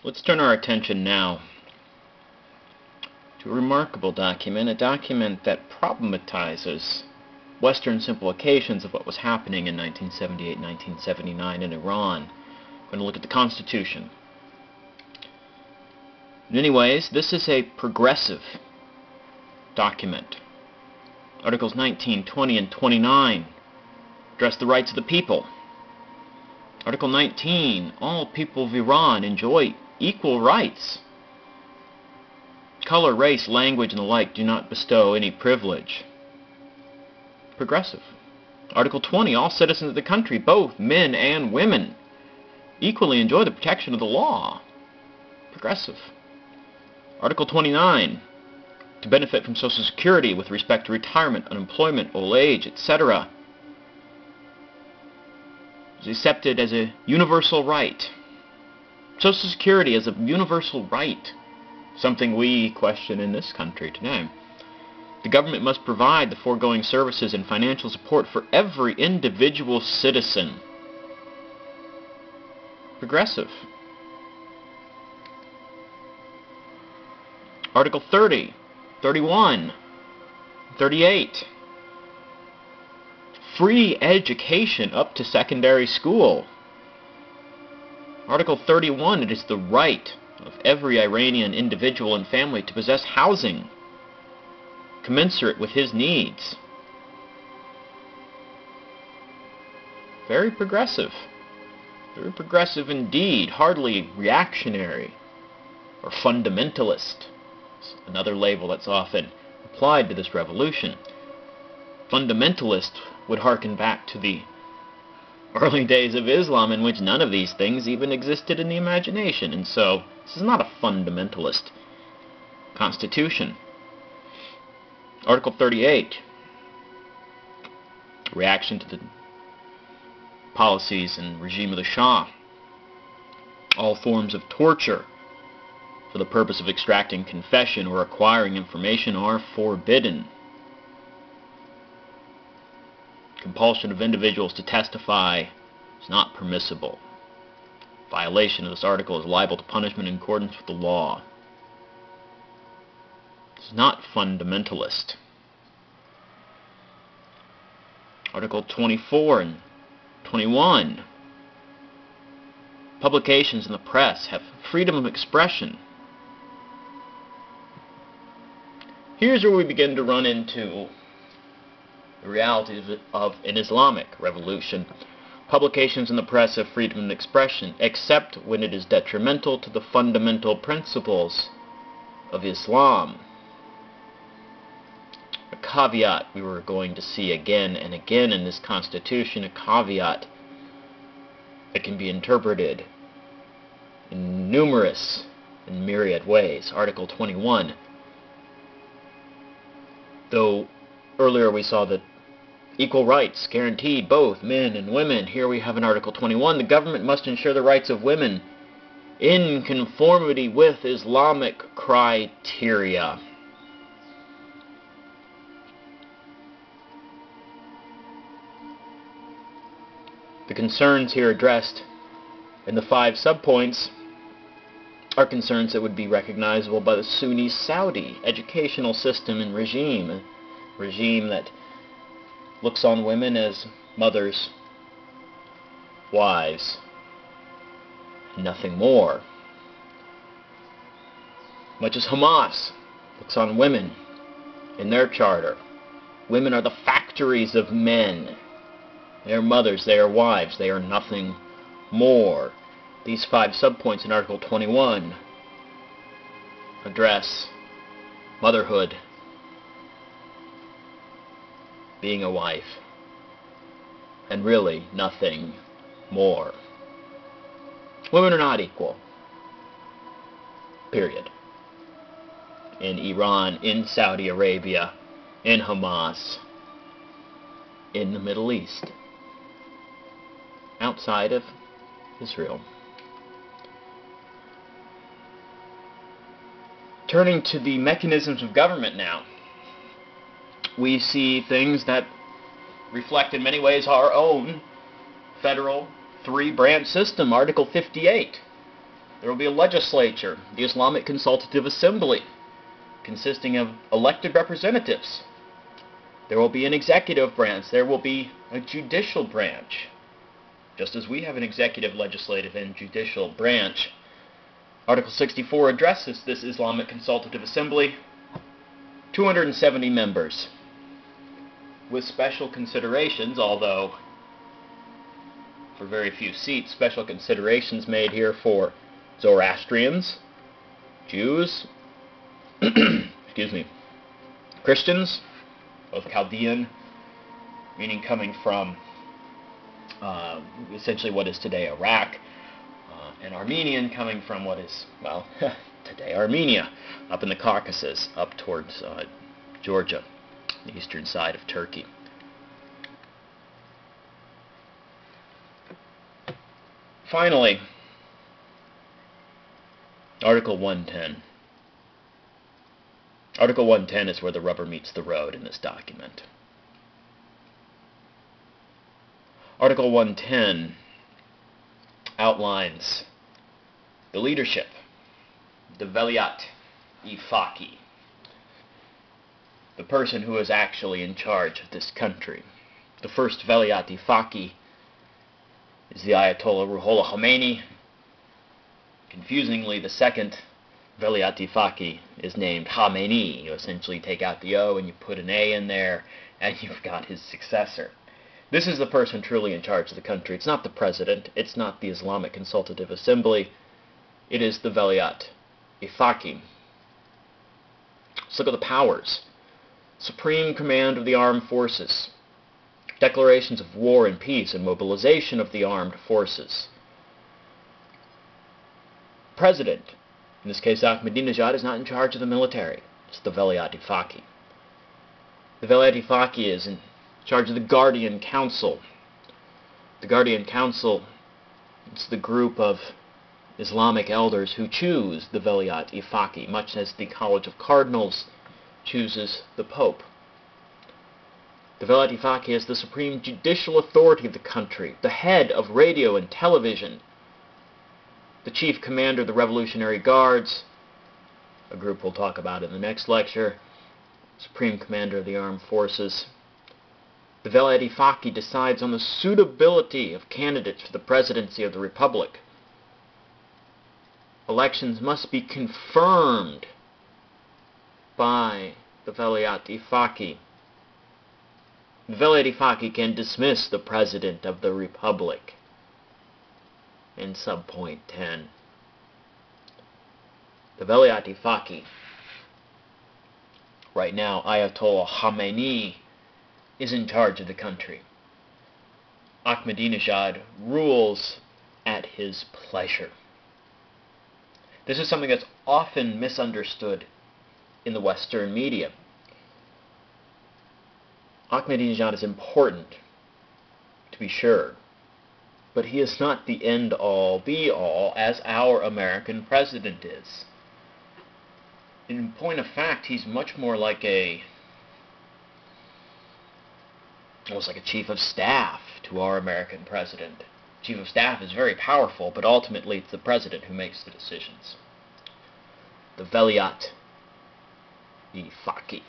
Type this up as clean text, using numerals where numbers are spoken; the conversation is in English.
Let's turn our attention now to a remarkable document, a document that problematizes Western simplifications of what was happening in 1978-1979 in Iran. We're going to look at the Constitution. In many ways, this is a progressive document. Articles 19, 20, and 29 address the rights of the people. Article 19, all people of Iran enjoy equal rights. Color, race, language, and the like do not bestow any privilege. Progressive. Article 20, all citizens of the country, both men and women, equally enjoy the protection of the law. Progressive. Article 29, to benefit from Social Security with respect to retirement, unemployment, old age, etc., is accepted as a universal right. Social Security as a universal right, something we question in this country today. The government must provide the foregoing services and financial support for every individual citizen. Progressive. Article 30, 31, 38. Free education up to secondary school. Article 31, it is the right of every Iranian individual and family to possess housing commensurate with his needs. Very progressive. Very progressive indeed. Hardly reactionary or fundamentalist. It's another label that's often applied to this revolution. Fundamentalist would harken back to the early days of Islam, in which none of these things even existed in the imagination. And so, this is not a fundamentalist constitution. Article 38, reaction to the policies and regime of the Shah. All forms of torture for the purpose of extracting confession or acquiring information are forbidden. Compulsion of individuals to testify is not permissible. Violation of this article is liable to punishment in accordance with the law. It's not fundamentalist. Article 24 and 21. Publications in the press have freedom of expression. Here's where we begin to run into the realities of an Islamic revolution. Publications in the press have freedom of expression, except when it is detrimental to the fundamental principles of Islam. A caveat we were going to see again and again in this Constitution, a caveat that can be interpreted in numerous and myriad ways. Article 21. Though earlier we saw that equal rights guaranteed both men and women, here we have in Article 21, the government must ensure the rights of women in conformity with Islamic criteria. The concerns here addressed in the 5 subpoints are concerns that would be recognizable by the Sunni Saudi educational system and regime, a regime that looks on women as mothers, wives, and nothing more. Much as Hamas looks on women in their charter. Women are the factories of men. They are mothers, they are wives, they are nothing more. These 5 subpoints in Article 21 address motherhood, being a wife, and really nothing more. Women are not equal. Period. In Iran, in Saudi Arabia, in Hamas, in the Middle East, outside of Israel. Turning to the mechanisms of government now, we see things that reflect in many ways our own federal 3-branch system. Article 58. There will be a legislature, the Islamic Consultative Assembly, consisting of elected representatives. There will be an executive branch. There will be a judicial branch. Just as we have an executive, legislative, and judicial branch, Article 64 addresses this Islamic Consultative Assembly, 270 members, with special considerations, although for very few seats, special considerations made here for Zoroastrians, Jews, excuse me, Christians, both Chaldean, meaning coming from essentially what is today Iraq, and Armenian, coming from what is, well, today Armenia, up in the Caucasus, up towards Georgia, the eastern side of Turkey. Finally, Article 110. Article 110 is where the rubber meets the road in this document. Article 110 outlines the leadership, the Velayat-e Faqih, the person who is actually in charge of this country. The first Velayat-e Faqih is the Ayatollah Ruhollah Khomeini. Confusingly, the second Velayat-e Faqih is named Khamenei. You essentially take out the O and you put an A in there, and you've got his successor. This is the person truly in charge of the country. It's not the president. It's not the Islamic Consultative Assembly. It is the Velayat-e Faqih. Let's look at the powers. Supreme command of the armed forces. Declarations of war and peace and mobilization of the armed forces. President, in this case Ahmadinejad, is not in charge of the military. It's the Velayat-e Faqih. The Velayat-e Faqih is in charge of the Guardian Council. The Guardian Council, it's the group of Islamic elders who choose the Velayat-e Faqih, much as the College of Cardinals chooses the Pope. The Velayat-e Faqih is the supreme judicial authority of the country, the head of radio and television, the chief commander of the Revolutionary Guards, a group we'll talk about in the next lecture, supreme commander of the armed forces. The Velayat-e Faqih decides on the suitability of candidates for the presidency of the Republic. Elections must be confirmed by the Velayat-e Faqih. The Velayat-e Faqih can dismiss the President of the Republic. In subpoint 10. The Velayat-e Faqih. Right now, Ayatollah Khamenei is in charge of the country. Ahmadinejad rules at his pleasure. This is something that's often misunderstood in the Western media. Ahmadinejad is important, to be sure, but he is not the end-all, be-all, as our American president is. In point of fact, he's much more like almost like a chief of staff to our American president. Chief of staff is very powerful, but ultimately it's the president who makes the decisions. The Velayat-e Faqih.